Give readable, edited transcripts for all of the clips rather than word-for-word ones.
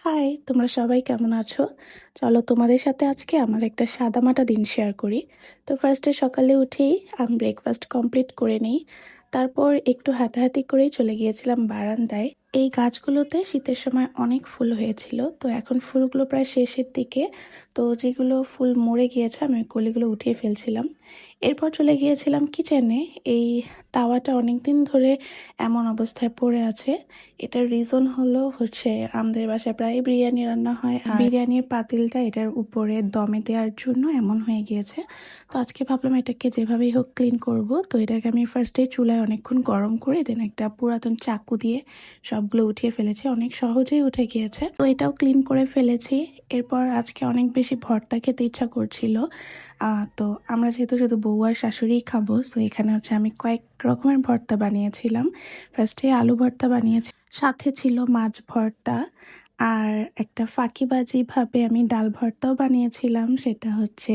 High, তোমরা সবাই কেমন আছো? চলো তোমাদের সাথে আজকে আমার একটা সাদামাটা দিন শেয়ার করি। তো ফার্স্টে সকালে উঠেই আমি ব্রেকফাস্ট কমপ্লিট করে নিই। তারপর একটু হাঁটাহাঁটি করেই চলে গিয়েছিলাম বারান্দায়। এই গাছগুলোতে শীতের সময় অনেক ফুল হয়েছিল, তো এখন ফুলগুলো প্রায় শেষের দিকে। তো যেগুলো ফুল মরে গিয়েছে আমি ওই কলিগুলো উঠিয়ে ফেলছিলাম। এরপর চলে গিয়েছিলাম কিচেনে। এই তাওয়াটা অনেক দিন ধরে এমন অবস্থায় পড়ে আছে। এটার রিজন হচ্ছে আমাদের বাসায় প্রায় বিরিয়ানি রান্না হয়, আর বিরিয়ানির পাতিলটা এটার উপরে দমে দেওয়ার জন্য এমন হয়ে গিয়েছে। তো আজকে ভাবলাম এটাকে যেভাবেই হোক ক্লিন করব। তো এটাকে আমি ফার্স্টে চুলায় অনেকক্ষণ গরম করে দেন একটা পুরাতন চাকু দিয়ে সবগুলো উঠিয়ে ফেলেছি, অনেক সহজেই উঠে গিয়েছে। তো এটাও ক্লিন করে ফেলেছি। এরপর আজকে অনেক বেশি ভর্তা খেতে ইচ্ছা করছিল। তো আমরা যেহেতু শুধু বউ আর শাশুড়িই খাবো, তো এখানে হচ্ছে আমি কয়েক রকমের ভর্তা বানিয়েছিলাম। ফার্স্টে আলু ভর্তা বানিয়েছি, সাথে ছিল মাছ ভর্তা, আর একটা ফাঁকিবাজি ভাবে আমি ডাল ভর্তাও বানিয়েছিলাম। সেটা হচ্ছে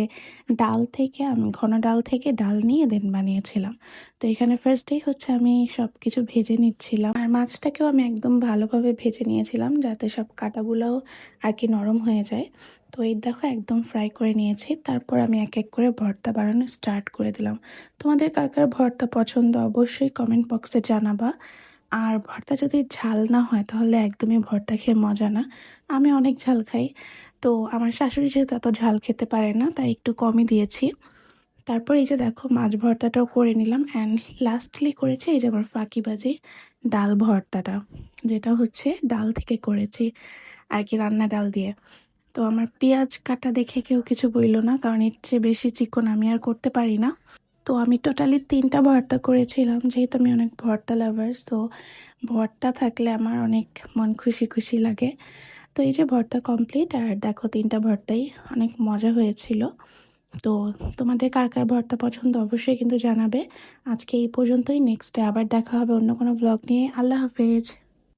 আমি ঘন ডাল থেকে ডাল নিয়ে দেন বানিয়েছিলাম। তো এখানে ফার্স্টেই হচ্ছে আমি সব কিছু ভেজে নিচ্ছিলাম, আর মাছটাকেও আমি একদম ভালোভাবে ভেজে নিয়েছিলাম যাতে সব কাঁটাগুলোও আর কি নরম হয়ে যায়। তো এই দেখো একদম ফ্রাই করে নিয়েছি। তারপর আমি এক এক করে ভর্তা বানানো স্টার্ট করে দিলাম। তোমাদের কার কার ভর্তা পছন্দ অবশ্যই কমেন্ট বক্সে জানাবা। আর ভর্তা যদি ঝাল না হয় তাহলে একদমই ভর্তা খেয়ে মজা না। আমি অনেক ঝাল খাই, তো আমার শাশুড়ি যেহেতু এত ঝাল খেতে পারে না তাই একটু কমই দিয়েছি। তারপর এই যে দেখো মাছ ভর্তাটাও করে নিলাম, অ্যান্ড লাস্টলি করেছি এই যে আমার ফাঁকিবাজি ডাল ভর্তাটা, যেটা হচ্ছে ডাল থেকে করেছি আর কি, রান্না ডাল দিয়ে। তো আমার পেঁয়াজ কাটা দেখে কেউ কিছু বইলো না, কারণ এর চেয়ে বেশি চিকন আমি আর করতে পারি না। তো আমি টোটালি 3টা ভর্তা করেছিলাম, যেহেতু আমি অনেক ভর্তা লাভার। তো ভর্তা থাকলে আমার অনেক মন খুশি খুশি লাগে। তো এই যে ভর্তা কমপ্লিট, আর দেখো 3টা ভর্তাই অনেক মজা হয়েছিল। তো তোমাদের কার কার ভর্তা পছন্দ অবশ্যই কিন্তু জানাবে। আজকে এই পর্যন্তই, নেক্সট ডে আবার দেখা হবে অন্য কোনো ব্লগ নিয়ে। আল্লাহ হাফেজ।